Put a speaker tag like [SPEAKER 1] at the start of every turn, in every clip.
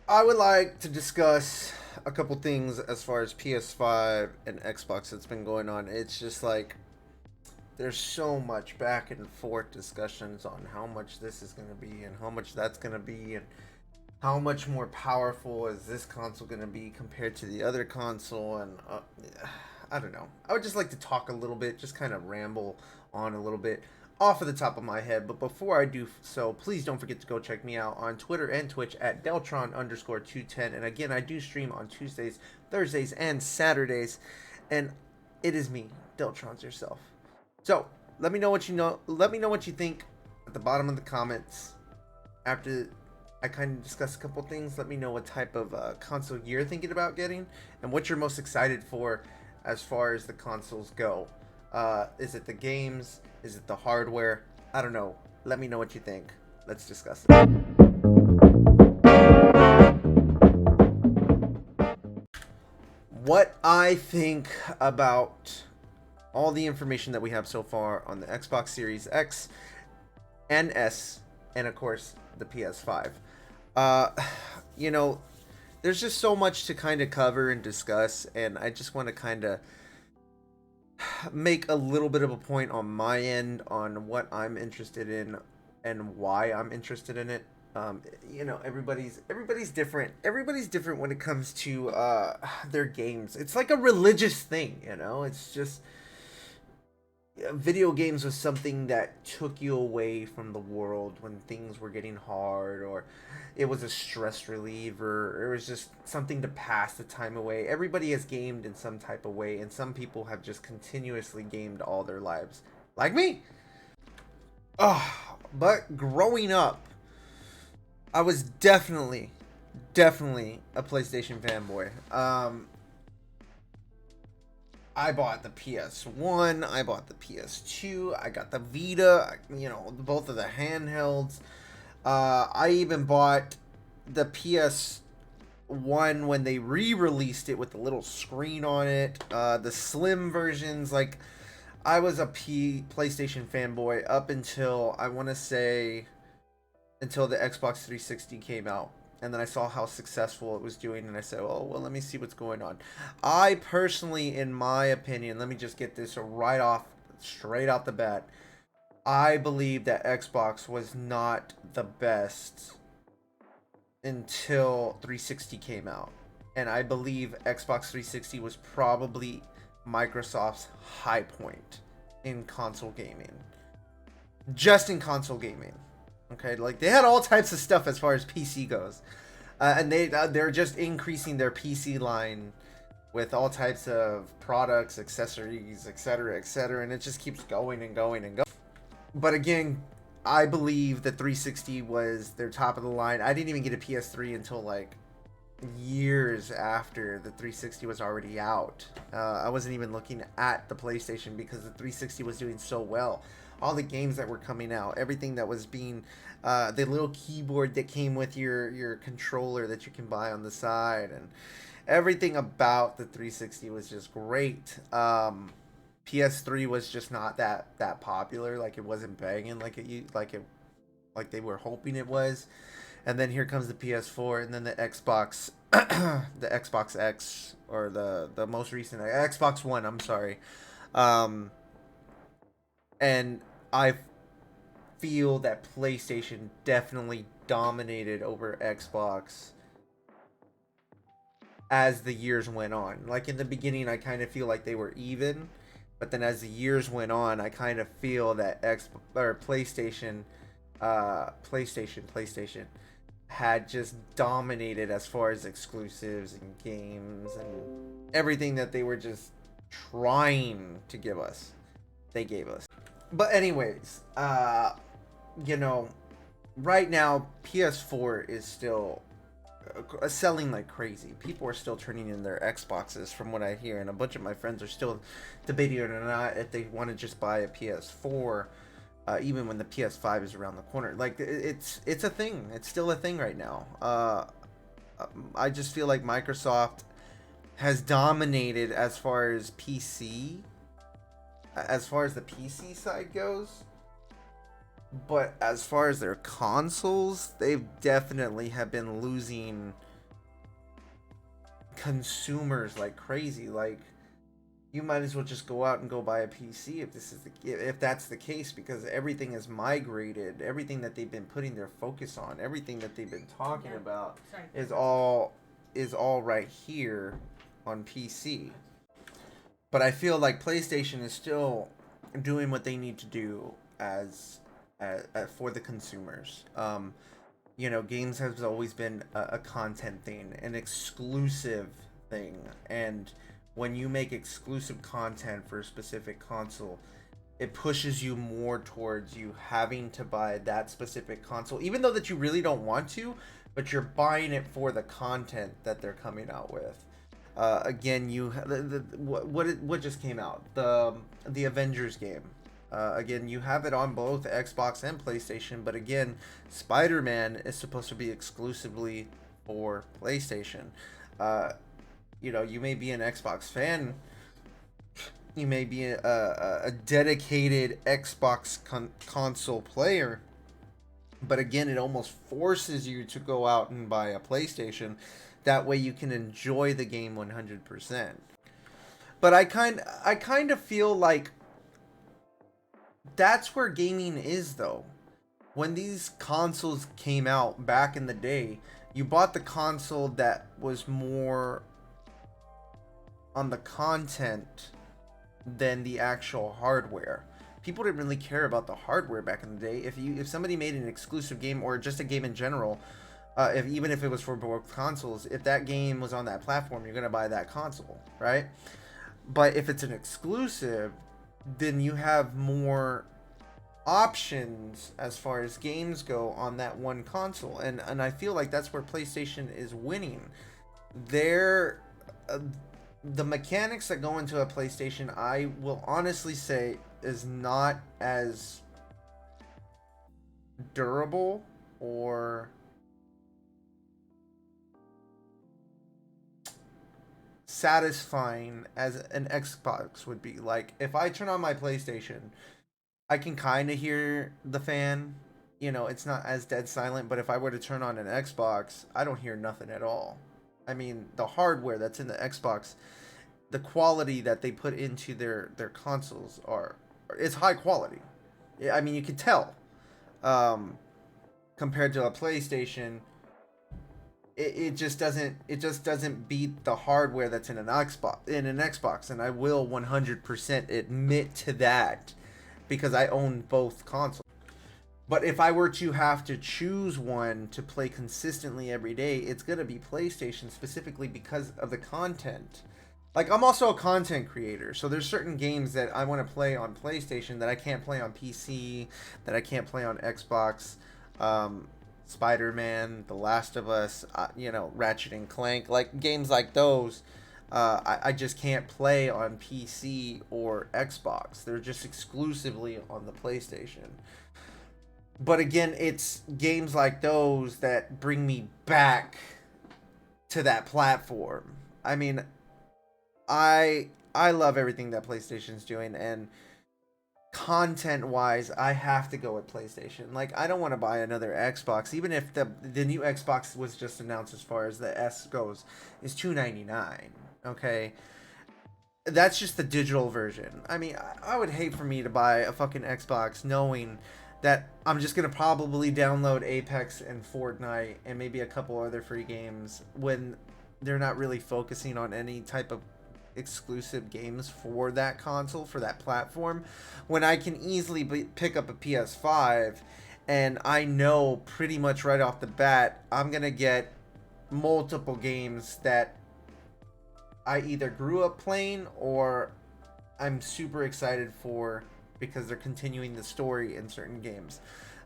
[SPEAKER 1] I would like to discuss a couple things as far as PS5 and Xbox that's been going on. It's just like there's so much back and forth discussions on how much this is going to be and how much that's going to be and how much more powerful is this console going to be compared to the other console. And I don't know. I would just like to talk a little bit, just kind of ramble on a little bit off of the top of my head. But before I do so, please don't forget to go check me out on Twitter and Twitch at Deltron_210. And again, I do stream on Tuesdays, Thursdays, and Saturdays. And it is me, Deltron's yourself. So let me know what you know. Let me know what you think at the bottom of the comments. After I kind of discuss a couple things, let me know what type of console you're thinking about getting and what you're most excited for as far as the consoles go. Is it the games? Is it the hardware? I don't know. Let me know what you think. Let's discuss it. What I think about all the information that we have so far on the Xbox Series X and S, and of course the PS5. Uh, you know, there's just so much to kind of cover and discuss, and I just want to kind of make a little bit of a point on my end on what I'm interested in and why I'm interested in it. Everybody's different. Everybody's different when it comes to their games. It's like a religious thing, you know. It's just video games was something that took you away from the world when things were getting hard, or it was a stress reliever, or it was just something to pass the time away. Everybody has gamed in some type of way, and some people have just continuously gamed all their lives, like me. But growing up, I was definitely a PlayStation fanboy. I bought the PS1, I bought the PS2, I got the Vita, both of the handhelds. I even bought the PS1 when they re-released it with the little screen on it. The slim versions, like I was a PlayStation fanboy up until I want to say until the Xbox 360 came out. And then I saw how successful it was doing, and I said, oh, well, let me see what's going on. I personally, in my opinion, let me just get this straight out the bat. I believe that Xbox was not the best until 360 came out. And I believe Xbox 360 was probably Microsoft's high point in console gaming. Just in console gaming. Okay, like they had all types of stuff as far as PC goes, and they're just increasing their PC line with all types of products, accessories, etc., etc., and it just keeps going and going and going. But again, I believe the 360 was their top of the line. I didn't even get a PS3 until like years after the 360 was already out. I wasn't even looking at the PlayStation because the 360 was doing so well. All the games that were coming out, everything that was being, the little keyboard that came with your controller that you can buy on the side, and everything about the 360 was just great. PS3 was just not that popular. Like it wasn't banging like they were hoping it was. And then here comes the PS4, and then the Xbox, the Xbox X, or the most recent Xbox One. I'm sorry, and I feel that PlayStation definitely dominated over Xbox as the years went on. Like in the beginning, I kind of feel like they were even, but then as the years went on, I kind of feel that PlayStation had just dominated as far as exclusives and games and everything that they were just trying to give us. They gave us. But anyways, you know, right now PS4 is still selling like crazy. People are still turning in their Xboxes from what I hear, and a bunch of my friends are still debating or not if they want to just buy a PS4, even when the PS5 is around the corner. Like it's a thing. It's still a thing right now. I just feel like Microsoft has dominated as far as the PC side goes. But as far as their consoles, they've definitely have been losing consumers like crazy. Like, you might as well just go out and go buy a PC if that's the case, because everything is migrated. Everything that they've been putting their focus on, everything that they've been talking about is all right here on PC. But I feel like PlayStation is still doing what they need to do as for the consumers. Games has always been a content thing, an exclusive thing, and when you make exclusive content for a specific console, it pushes you more towards you having to buy that specific console, even though that you really don't want to, but you're buying it for the content that they're coming out with. Again, what just came out, the Avengers game. Again, you have it on both Xbox and PlayStation, but again, Spider-Man is supposed to be exclusively for PlayStation. You may be an Xbox fan, you may be a dedicated Xbox console player, but again, it almost forces you to go out and buy a PlayStation. That way you can enjoy the game 100%. But I kind of feel like that's where gaming is, though. When these consoles came out back in the day, you bought the console that was more on the content than the actual hardware. People didn't really care about the hardware back in the day. If somebody made an exclusive game, or just a game in general, even if it was for both consoles, if that game was on that platform, you're gonna buy that console, right? But if it's an exclusive, then you have more options as far as games go on that one console, and I feel like that's where PlayStation is winning. They're the mechanics that go into a PlayStation, I will honestly say, is not as durable or satisfying as an Xbox would be. Like, if I turn on my PlayStation, I can kind of hear the fan. It's not as dead silent, but if I were to turn on an Xbox, I don't hear nothing at all. I mean, the hardware that's in the Xbox, the quality that they put into their consoles it's high quality. I mean, you can tell. Compared to a PlayStation, it just doesn't beat the hardware that's in an Xbox, and I will 100% admit to that, because I own both consoles. But if I were to have to choose one to play consistently every day, it's going to be PlayStation, specifically because of the content. Like, I'm also a content creator, so there's certain games that I want to play on PlayStation that I can't play on PC, that I can't play on Xbox. Spider-Man, The Last of Us, Ratchet and Clank, like games like those. I just can't play on PC or Xbox. They're just exclusively on the PlayStation. But again, it's games like those that bring me back to that platform. I mean, I love everything that PlayStation's doing, and content wise, I have to go with PlayStation. Like, I don't want to buy another Xbox, even if the new Xbox was just announced, as far as the S goes, is $299. Okay, that's just the digital version. I mean, I would hate for me to buy a fucking Xbox knowing that I'm just gonna probably download Apex and Fortnite and maybe a couple other free games, when they're not really focusing on any type of exclusive games for that console, for that platform, when I can easily pick up a PS5, and I know pretty much right off the bat I'm gonna get multiple games that I either grew up playing or I'm super excited for, because they're continuing the story in certain games.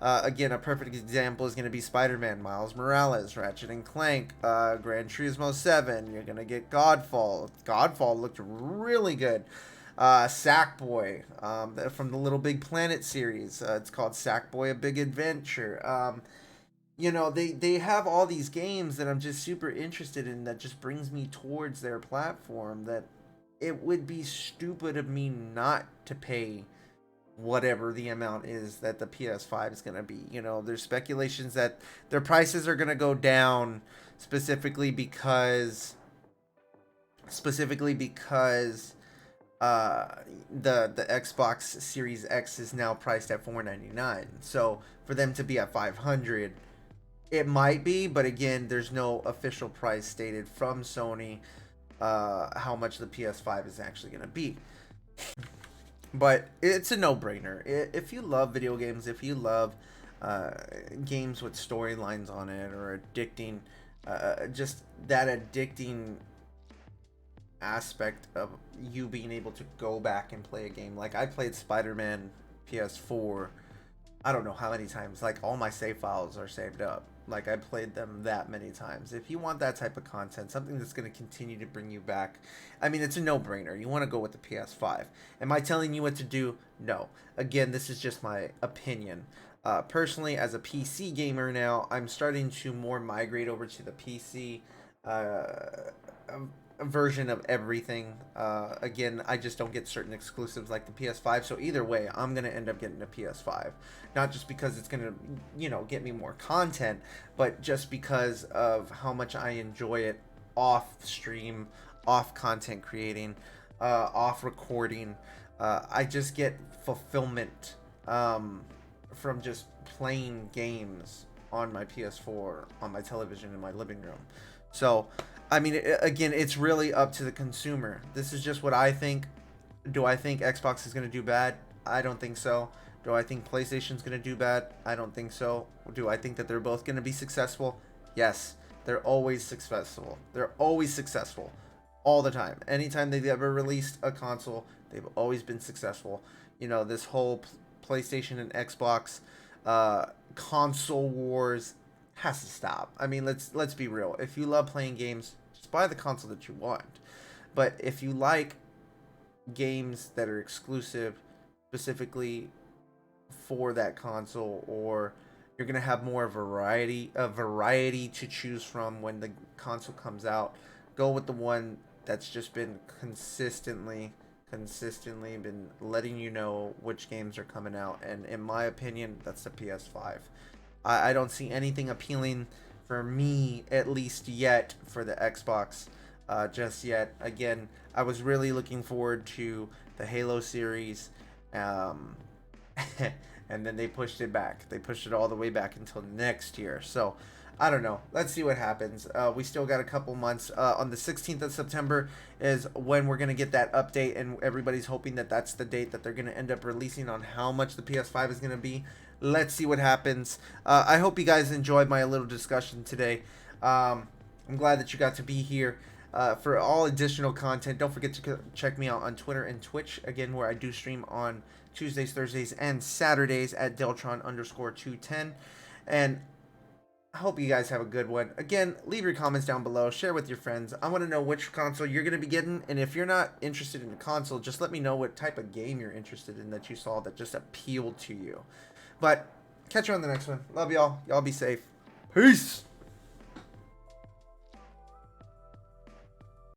[SPEAKER 1] Again, a perfect example is going to be Spider-Man, Miles Morales, Ratchet and Clank, Gran Turismo 7. You're going to get Godfall. Godfall looked really good. Sackboy, from the Little Big Planet series. It's called Sackboy: A Big Adventure. They have all these games that I'm just super interested in, that just brings me towards their platform, that it would be stupid of me not to pay whatever the amount is that the PS5 is going to be. There's speculations that their prices are going to go down, specifically because specifically because the Xbox Series X is now priced at $499. So for them to be at 500, it might be, but again, there's no official price stated from Sony how much the PS5 is actually going to be. But it's a no-brainer. If you love video games, if you love games with storylines on it or addicting, just that addicting aspect of you being able to go back and play a game. Like I played Spider-Man PS4, I don't know how many times. Like all my save files are saved up. Like I played them that many times. If you want that type of content, something that's going to continue to bring you back, I mean, it's a no-brainer. You want to go with the PS5. Am I telling you what to do? No. Again, this is just my opinion. Personally, as a PC gamer now, I'm starting to more migrate over to the PC version of everything. Again, I just don't get certain exclusives like the PS5. So either way, I'm gonna end up getting a PS5, not just because it's gonna, get me more content, but just because of how much I enjoy it off stream, off content creating, off recording. I just get fulfillment from just playing games on my PS4, on my television in my living room. So, I mean, again, it's really up to the consumer. This is just what I think. Do I think Xbox is going to do bad? I don't think so. Do I think PlayStation's going to do bad? I don't think so. Do I think that they're both going to be successful? Yes. They're always successful. They're always successful. All the time. Anytime they've ever released a console, they've always been successful. This whole PlayStation and Xbox console wars has to stop. I mean, let's be real. If you love playing games, just buy the console that you want. But if you like games that are exclusive specifically for that console, or you're gonna have more variety to choose from when the console comes out, go with the one that's just been consistently been letting you know which games are coming out. And in my opinion, that's the PS5. I don't see anything appealing for me, at least yet, for the Xbox just yet. Again, I was really looking forward to the Halo series, and then they pushed it back. They pushed it all the way back until next year. So, I don't know. Let's see what happens. We still got a couple months. On the 16th of September is when we're going to get that update, and everybody's hoping that that's the date that they're going to end up releasing on how much the PS5 is going to be. Let's see what happens. I hope you guys enjoyed my little discussion today. I'm glad that you got to be here. For all additional content, don't forget to check me out on Twitter and Twitch, again, where I do stream on Tuesdays, Thursdays, and Saturdays at Deltron_210. And I hope you guys have a good one. Again, leave your comments down below. Share with your friends. I want to know which console you're going to be getting. And if you're not interested in a console, just let me know what type of game you're interested in that you saw that just appealed to you. But catch you on the next one. Love y'all. Y'all be safe. Peace.